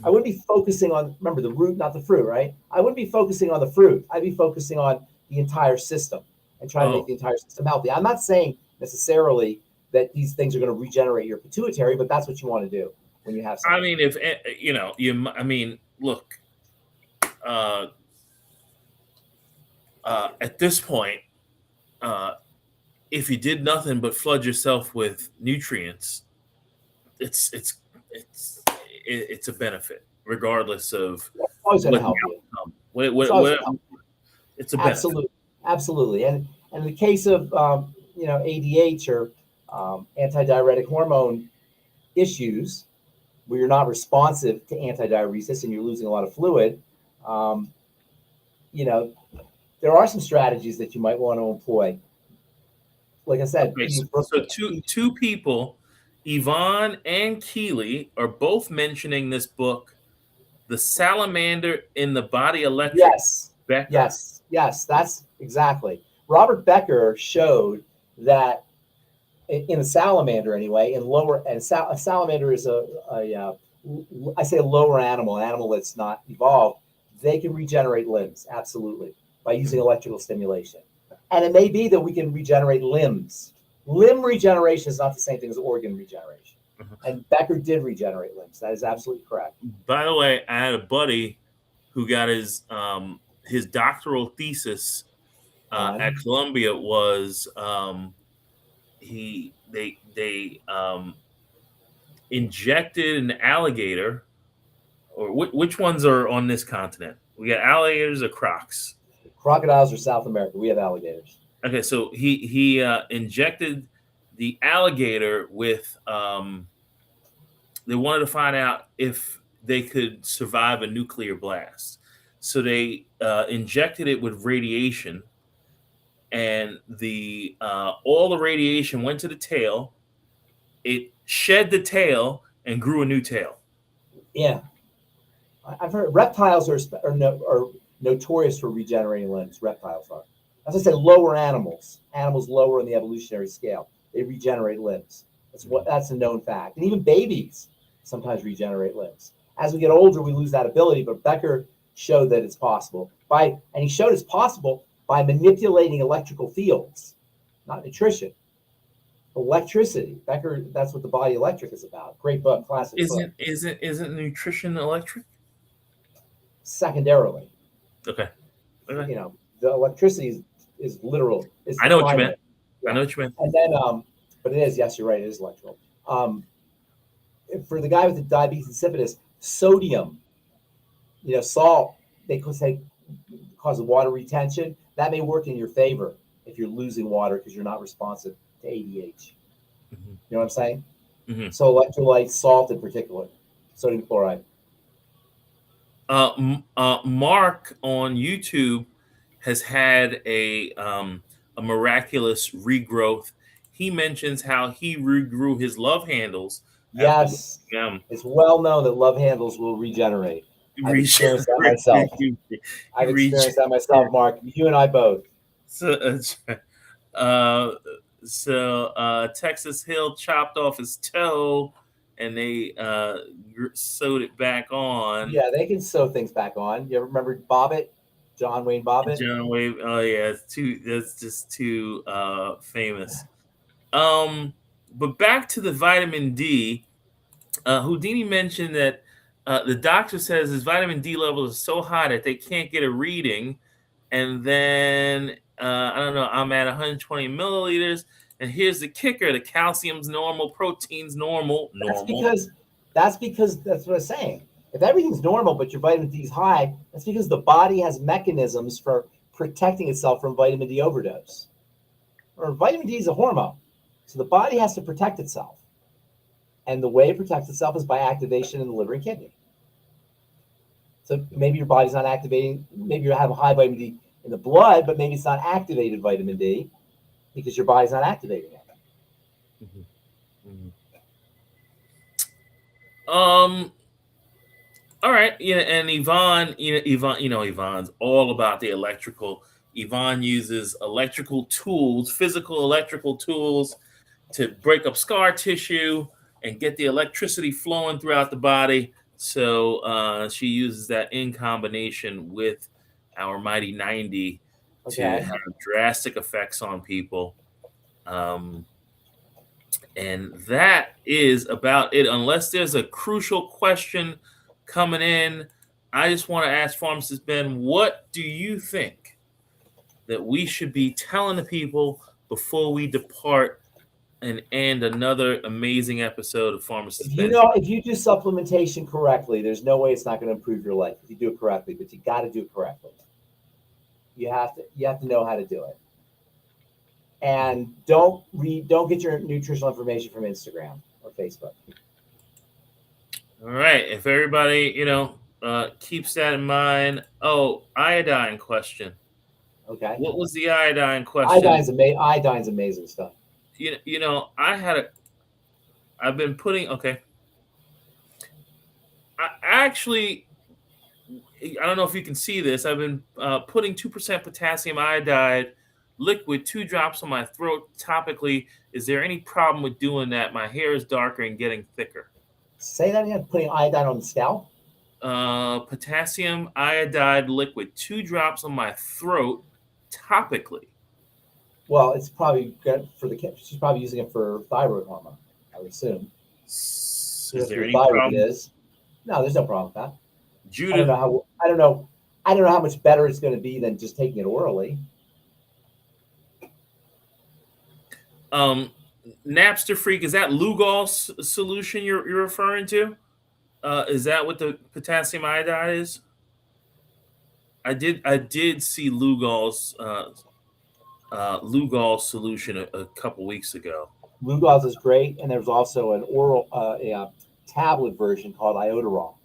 I wouldn't be focusing on, remember, the root, not the fruit, right? I wouldn't be focusing on the fruit. I'd be focusing on the entire system and trying to make the entire system healthy. I'm not saying necessarily that these things are going to regenerate your pituitary, but that's what you want to do when you have something. I mean, look, at this point, if you did nothing but flood yourself with nutrients, it's a benefit, regardless of always going to help you. It's a benefit. Absolutely. And in the case of ADH or antidiuretic hormone issues, where you're not responsive to antidiuresis and you're losing a lot of fluid, there are some strategies that you might want to employ. Like I said, so two people, Yvonne and Keely, are both mentioning this book, The Salamander in the Body Electric. Yes. Becker. Yes, that's exactly. Robert Becker showed that in a salamander, anyway, a salamander is I say a lower animal, an animal that's not evolved. They can regenerate limbs, absolutely, by using electrical stimulation. And it may be that we can regenerate limbs. Limb regeneration is not the same thing as organ regeneration. And Becker did regenerate limbs. That is absolutely correct. By the way, I had a buddy who got his doctoral thesis at Columbia was they injected an alligator, or which ones are on this continent? We got alligators or crocs? Crocodiles are South America. We have alligators. Okay, so he injected the alligator with they wanted to find out if they could survive a nuclear blast. So they injected it with radiation, and all the radiation went to the tail. It shed the tail and grew a new tail. Yeah, I've heard reptiles are notorious for regenerating limbs. Reptiles are. As I said, lower animals lower in the evolutionary scale, they regenerate limbs. That's a known fact. And even babies sometimes regenerate limbs. As we get older, we lose that ability, but Becker showed that it's possible. And he showed it's possible by manipulating electrical fields, not nutrition. Electricity. Becker, that's what The Body Electric is about. Great book, classic book. Isn't nutrition electric? Secondarily. Okay. the electricity is literal. It's I know what you meant. Yeah. I know what you meant. And then, but it is, yes, you're right, it is electrical. For the guy with the diabetes insipidus, sodium, salt, they could say cause of water retention. That may work in your favor if you're losing water because you're not responsive to ADH. Mm-hmm. You know what I'm saying? Mm-hmm. So electrolytes, salt in particular, sodium chloride. Mark on YouTube has had a miraculous regrowth. He mentions how he regrew his love handles. Yes, it's well known that love handles will regenerate. I've experienced that myself. Mark. You and I both. So Texas Hill chopped off his toe, and they sewed it back on. Yeah, they can sew things back on. You ever remember Bobbitt? John Wayne Bobbitt? John Wayne. Oh yeah, that's just too famous. But back to the vitamin D. Houdini mentioned that the doctor says his vitamin D levels are so high that they can't get a reading. And then, I don't know, I'm at 120 milliliters. And here's the kicker. The calcium's normal, protein's normal. That's because that's what I'm saying. If everything's normal, but your vitamin D is high, that's because the body has mechanisms for protecting itself from vitamin D overdose. Or vitamin D is a hormone. So the body has to protect itself. And the way it protects itself is by activation in the liver and kidney. So maybe your body's not activating, maybe you have a high vitamin D in the blood, but maybe it's not activated vitamin D because your body's not activating it. Mm-hmm. Mm-hmm. All right. Yeah, and Yvonne, Yvonne's all about the electrical. Yvonne uses electrical tools, physical electrical tools, to break up scar tissue and get the electricity flowing throughout the body. So she uses that in combination with our Mighty 90 to have drastic effects on people. And that is about it. Unless there's a crucial question coming in, I just want to ask Pharmacist Ben, what do you think that we should be telling the people before we depart and end another amazing episode of Pharmacist Ben? If you do supplementation correctly, there's no way it's not going to improve your life if you do it correctly, but you got to do it correctly. You have to know how to do it. And don't get your nutritional information from Instagram or Facebook. All right. If everybody, keeps that in mind. Oh, iodine question. Okay. What was the iodine question? Iodine's amazing stuff. I've been putting, okay. I don't know if you can see this. I've been putting 2% potassium iodide liquid, 2 drops on my throat topically. Is there any problem with doing that? My hair is darker and getting thicker. Say that again, putting iodine on the scalp? Potassium iodide liquid, 2 drops on my throat topically. Well, it's probably good she's probably using it for thyroid hormone, I would assume. Is there any problem? No, there's no problem with that. Judith, I don't know how much better it's going to be than just taking it orally. Napster Freak, is that Lugol solution you're referring to? Is that what the potassium iodide is? I did see Lugol's Lugol solution a couple weeks ago. Lugol's is great, and there's also an oral tablet version called Iodoral.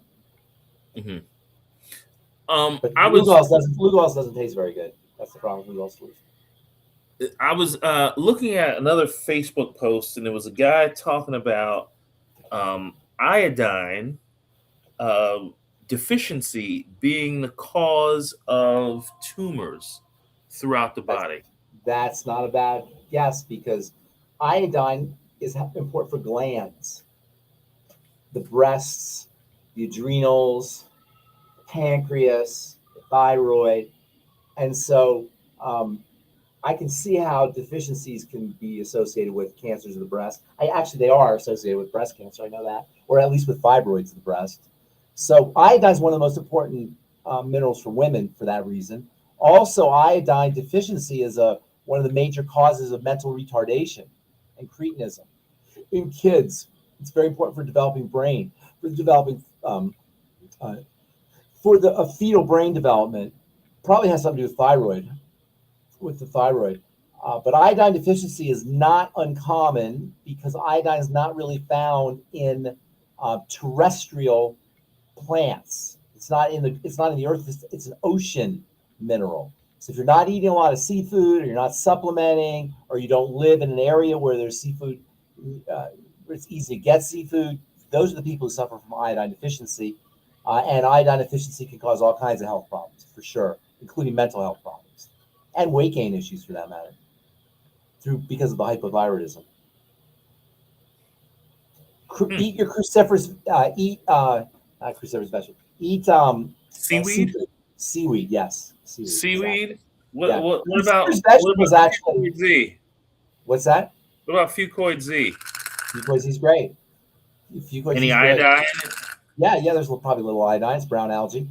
Mm-hmm. But Lugol's doesn't taste very good. That's the problem with Lugol's solution. I was looking at another Facebook post, and there was a guy talking about iodine deficiency being the cause of tumors throughout the body. That's not a bad guess, because iodine is important for glands, the breasts, the adrenals, the pancreas, the thyroid. And so I can see how deficiencies can be associated with cancers of the breast. They are associated with breast cancer. I know that, or at least with fibroids of the breast. So iodine is one of the most important minerals for women for that reason. Also, iodine deficiency is one of the major causes of mental retardation and cretinism in kids. It's very important for developing brain, for developing fetal brain development. Probably has something to do with the thyroid. But iodine deficiency is not uncommon because iodine is not really found in terrestrial plants. It's not in the earth. It's an ocean mineral. So if you're not eating a lot of seafood, or you're not supplementing, or you don't live in an area where there's seafood, where it's easy to get seafood, those are the people who suffer from iodine deficiency. And iodine deficiency can cause all kinds of health problems, for sure, including mental health problems and weight gain issues, for that matter, because of the hypothyroidism. Eat your cruciferous. Not cruciferous vegetable. Eat seaweed. Seaweed, yes. Seaweed. Exactly. What about FucoidZ? What's that? What about FucoidZ? FucoidZ is great. Any iodine? Yeah. There's probably a little iodine. It's brown algae.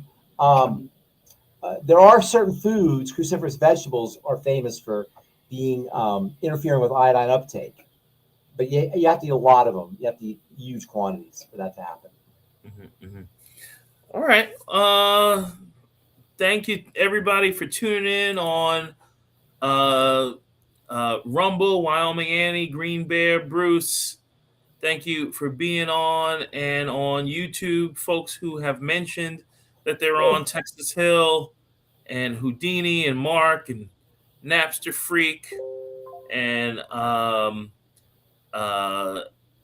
There are certain foods, cruciferous vegetables are famous for being interfering with iodine uptake, but you have to eat a lot of them. You have to eat huge quantities for that to happen. All right. Thank you, everybody, for tuning in on Rumble, Wyoming Annie, Green Bear, Bruce. Thank you for being on, and on YouTube, folks who have mentioned that they're on Texas Hill, and Houdini, and Mark, and Napster Freak, and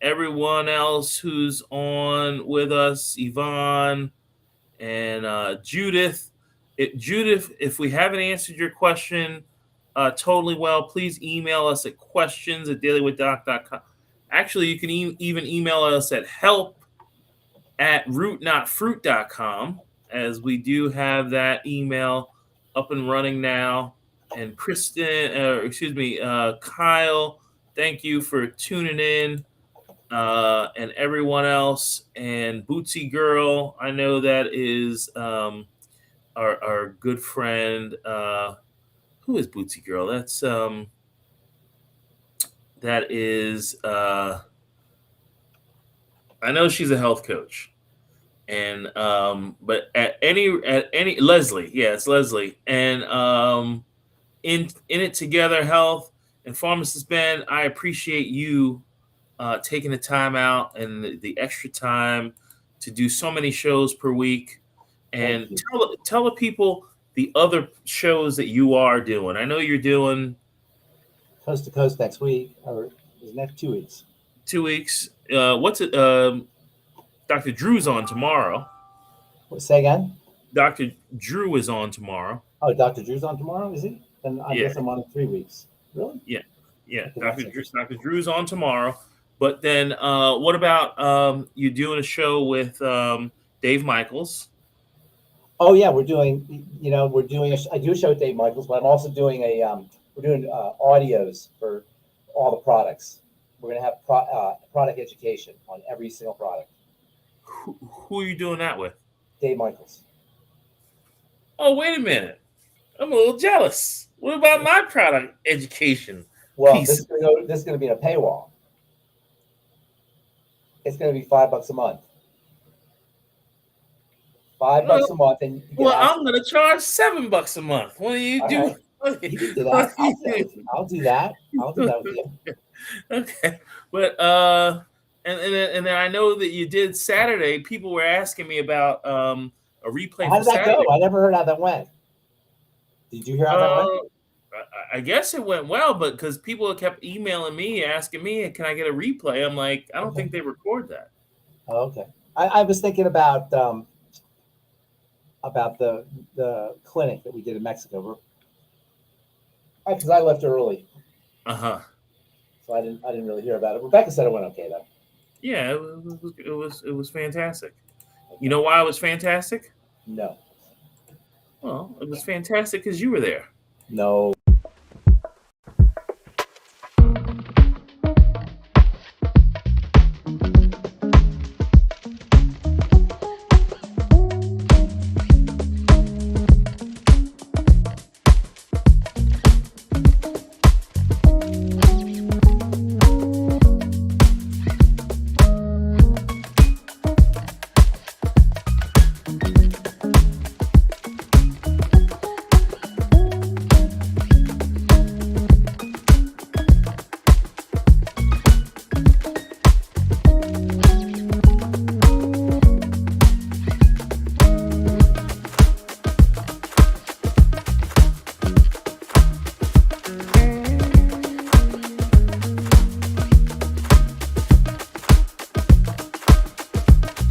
everyone else who's on with us, Yvonne and Judith. Judith, if we haven't answered your question totally well, please email us at questions@dailywithdoc.com. Actually, you can even email us at help@rootnotfruit.com, as we do have that email up and running now. And Kyle, thank you for tuning in, and everyone else. And Bootsy Girl, I know that is our good friend. Who is Bootsy Girl? That is I know she's a health coach, and but at any Leslie, it's Leslie, and in it together health and Pharmacist Ben, I appreciate you taking the time out and the extra time to do so many shows per week, and tell the people the other shows that you are doing. I know you're doing Coast to Coast next week, or the next 2 weeks. 2 weeks. What's it? Dr. Drew's on tomorrow. Say again? Dr. Drew is on tomorrow. Oh, Dr. Drew's on tomorrow, is he? Then I guess I'm on in 3 weeks. Really? Yeah. Dr. Drew's on tomorrow. But then what about you doing a show with Dave Michaels? Oh yeah, I do a show with Dave Michaels, but I'm also doing we're doing audios for all the products. We're going to have product education on every single product. Who are you doing that with? Dave Michaels. Oh, wait a minute. I'm a little jealous. What about my product education? Well, this is going to be in a paywall. It's going to be $5 a month. $5 a month, and I'm going to charge $7 a month. What do you do? Right. You can do that. I'll do that. I'll do that with you. Okay, but and then I know that you did Saturday. People were asking me about a replay. How did that go? I never heard how that went. Did you hear how that went? I guess it went well, but because people kept emailing me, asking me, "Can I get a replay?" I'm like, I don't think they record that. Oh, okay. I was thinking about the clinic that we did in Mexico, because I left early. So I didn't really hear about it. Rebecca said it went okay though. Yeah, it was fantastic. You know why it was fantastic? No. Well, it was fantastic because you were there. No.